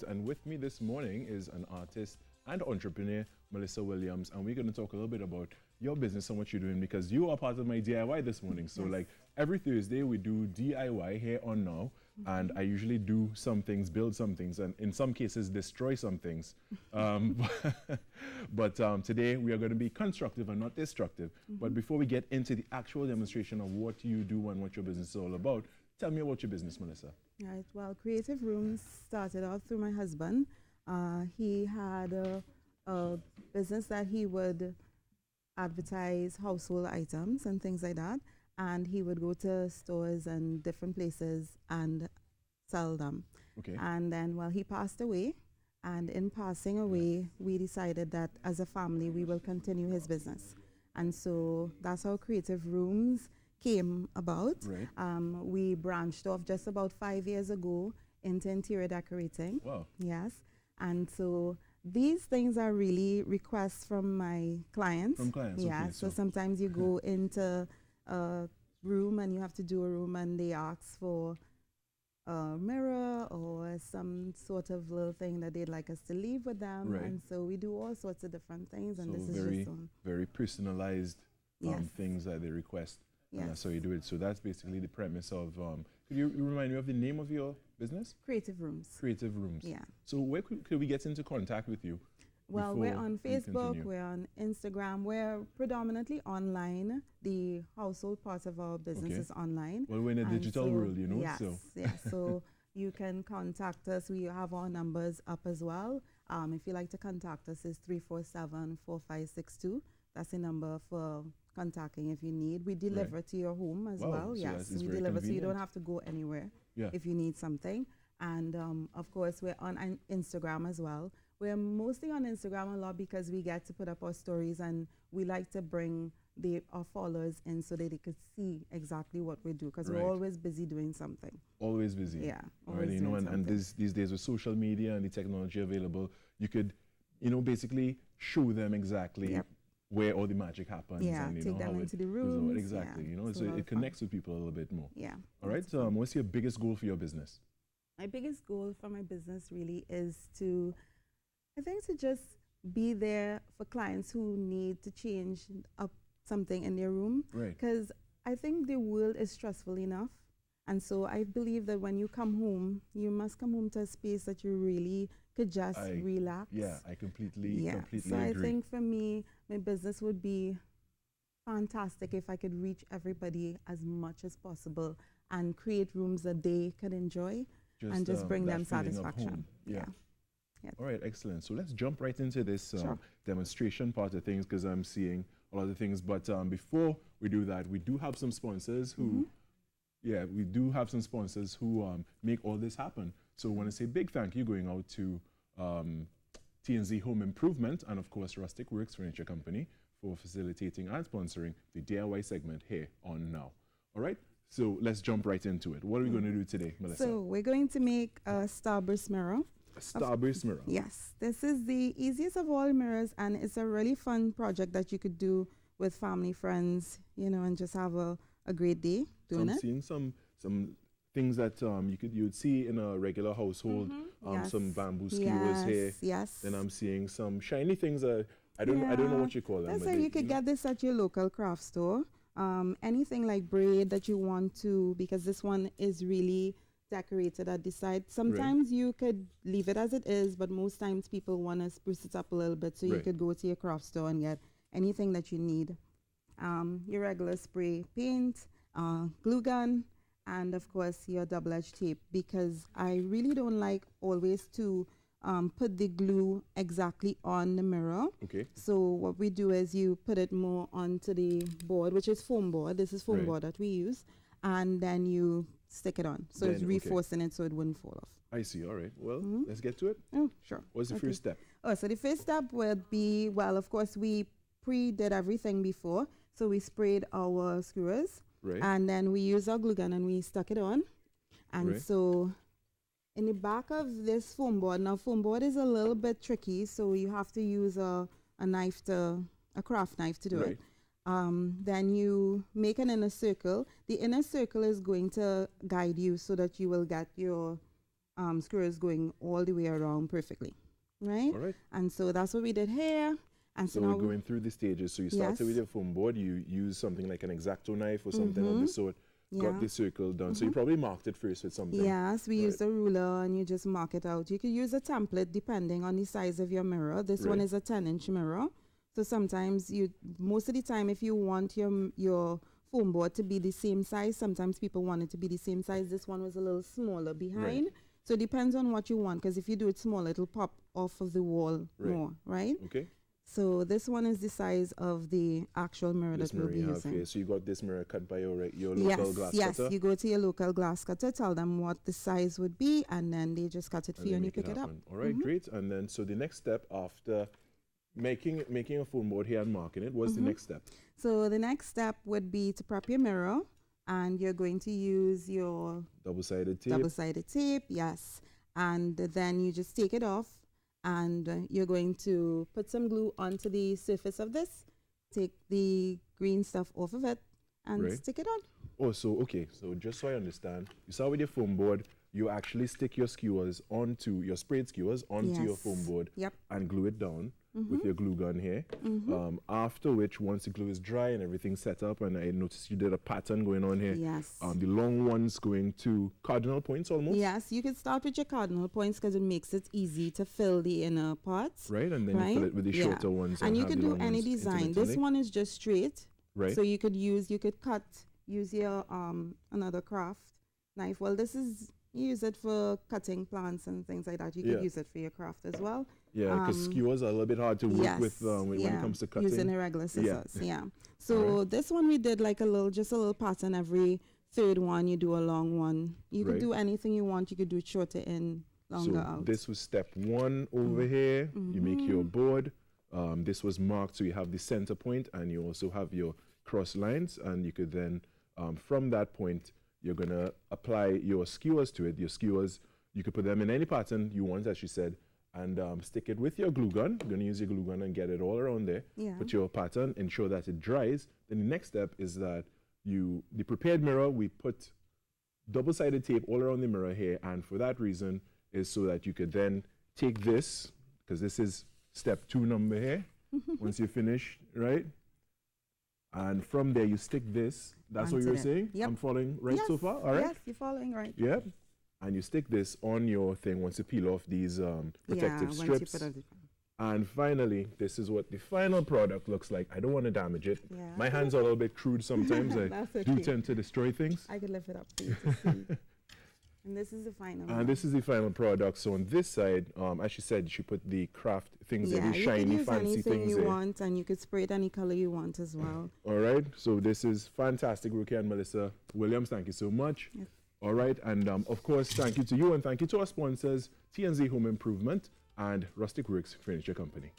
And with me this morning is an artist and entrepreneur, Melissa Williams, and we're going to talk a little bit about your business and what you're doing because you are part of my DIY this morning. So like every Thursday we do DIY here on Now, and I usually do some things, build some things, and in some cases destroy some things. But today we are going to be constructive and not destructive. But before we get into the actual demonstration of what you do and what your business is all about, tell me about your business, Melissa. Right. Well, Creative Rooms started out through my husband. He had a business that he would advertise household items and things like that. And he would go to stores and different places and sell them. Okay. And then, well, he passed away. And in passing away, we decided that as a family, we will continue his business. And so that's how Creative Rooms came about. Right. We branched off just about 5 years ago into interior decorating. Wow. Yes. And so these things are really requests from my clients. From clients, yeah. okay, So so sometimes you go into a room and you have to do a room and they ask for a mirror or some sort of little thing that they'd like us to leave with them. Right. And so we do all sorts of different things. And So this is very, just one. very personalized Yes. things that they request. Yes. And that's how you do it. So that's basically the premise of, could you remind me of the name of your business? Creative Rooms. Creative Rooms. Yeah. So where could we get into contact with you? Well, we're before on we Facebook, continue? we're on Instagram, we're predominantly online. The household part of our business Okay. is online. Well, we're in a And digital so, world, you know, yes, so. yes. So you can contact us. We have our numbers up as well. If you like to contact us, it's 347-4562. That's the number for contacting if you need. We deliver to your home as Wow, well. so Yes, that's we very deliver so you don't convenient. have to go anywhere Yeah. if you need something. And of course, we're on Instagram as well. We're mostly on Instagram a lot because we get to put up our stories and we like to bring our followers in so that they could see exactly what we do because Right. we're always busy doing something. Always busy. Yeah, All always right, you know, doing and something. these days with social media and the technology available, you could, you know, basically show them exactly Yep. where all the magic happens. Yeah, and, you take know, them how into it the goes about. rooms, Exactly, yeah, you know, it's a so lot it of fun. connects with people a little bit more. Yeah. All right, what's your biggest goal for your business? My biggest goal for my business really is to just be there for clients who need to change up something in their room. Right. Because I think the world is stressful enough. And so I believe that when you come home, you must come home to a space that you really could just relax. Yeah, I completely So I agree. think for me, my business would be fantastic if I could reach everybody as much as possible and create rooms that they could enjoy and just bring that them feeling of satisfaction. home. Yeah. Yeah. All right, excellent. So let's jump right into this Sure. demonstration part of things because I'm seeing a lot of things. But before we do that, we do have some sponsors who, we do have some sponsors who make all this happen. So I want to say big thank you going out to T&Z Home Improvement and, of course, Rustic Works Furniture Company for facilitating and sponsoring the DIY segment here on Now. All right, so let's jump right into it. What are we going to do today, Melissa? So we're going to make a Starburst Mirror. A Starburst Mirror. Yes, this is the easiest of all mirrors, and it's a really fun project that you could do with family, friends, you know, and just have a great day doing I'm it. seeing some things that you would see in a regular household. Yes. Some bamboo skewers here. Yes. Then I'm seeing some shiny things. I don't know what you call them. That's but why you could get this at your local craft store. Anything like braid that you want to, because this one is really decorated at the side. Sometimes you could leave it as it is, but most times people want to spruce it up a little bit. So you could go to your craft store and get anything that you need. Your regular spray paint, glue gun, and of course your double-edged tape, because I really don't like always to put the glue exactly on the mirror. Okay. So what we do is you put it more onto the board, which is foam board. This is foam board that we use. And then you stick it on. So it's reinforcing it so it wouldn't fall off. I see. All right. Well, let's get to it. Oh, sure. What's the first step? Oh, so the first step would be, well, of course, we pre-did everything before. So we sprayed our skewers. Right. And then we used our glue gun and we stuck it on. And so in the back of this foam board, now foam board is a little bit tricky, so you have to use a craft knife to do it. Then you make an inner circle. The inner circle is going to guide you so that you will get your screws going all the way around perfectly, right? All right. And so that's what we did here. And so So now we're going through the stages. So you started with your foam board. You use something like an X-Acto knife or something of the sort. Got the circle done. So you probably marked it first with something. Yes, we used a ruler and you just mark it out. You could use a template depending on the size of your mirror. This one is a 10-inch mirror. So sometimes most of the time, if you want your foam board to be the same size, sometimes people want it to be the same size. This one was a little smaller behind. So it depends on what you want, because if you do it small, it'll pop off of the wall more, right? Okay. So this one is the size of the actual mirror that we'll be using. Here. So you got this mirror cut by your local glass cutter? Yes, you go to your local glass cutter, tell them what the size would be, and then they just cut it for you and you pick it up. All right, great. And then, so the next step after making a foam board here and marking it, what's the next step? So the next step would be to prep your mirror, and you're going to use your double-sided tape. Double-sided tape, yes. And then you just take it off, and you're going to put some glue onto the surface of this, take the green stuff off of it, and stick it on. Oh, so, okay. So just so I understand, you start with your foam board, you actually stick your skewers onto, your sprayed skewers onto your foam board and glue it down with your glue gun here. After which, once the glue is dry and everything's set up, and I noticed you did a pattern going on here. Yes. The long ones going to cardinal points almost. Yes, you can start with your cardinal points because it makes it easy to fill the inner parts. Right, and then you fill it with the shorter ones. And you can do any design. This one is just straight. Right. So you could use your another craft knife. Well, this is, you use it for cutting plants and things like that. You could use it for your craft as well. Yeah, because skewers are a little bit hard to work with when it comes to cutting. Using irregular scissors, So this one we did like just a little pattern. Every third one you do a long one. You could do anything you want. You could do it shorter in, longer out. This was step one over here. You make your board. This was marked, so you have the center point and you also have your cross lines, and you could then, from that point, you're going to apply your skewers to it. Your skewers, you could put them in any pattern you want, as she said, and stick it with your glue gun. You're going to use your glue gun and get it all around there. Put your pattern, ensure that it dries. Then the next step is that the prepared mirror, we put double-sided tape all around the mirror here, and for that reason is so that you could then take this, because this is step 2 number here, once you finish, right? And from there, you stick this. That's what you were saying? Yep. I'm following so far? All right? Yes, you're following right. Yep. And you stick this on your thing once you peel off these protective strips. And finally, this is what the final product looks like. I don't want to damage it. Yeah. My hands are a little bit crude sometimes. I do tend to destroy things. I could lift it up for you to see. And this is the final one. And this is the final product. So on this side, as she said, she put the craft things there, the shiny, fancy things there. You want, and you could spray it any color you want as well. All right. So this is fantastic, Ruki and Melissa Williams. Thank you so much. Yes. All right. And of course, thank you to you, and thank you to our sponsors, TNZ Home Improvement and Rustic Works Furniture Company.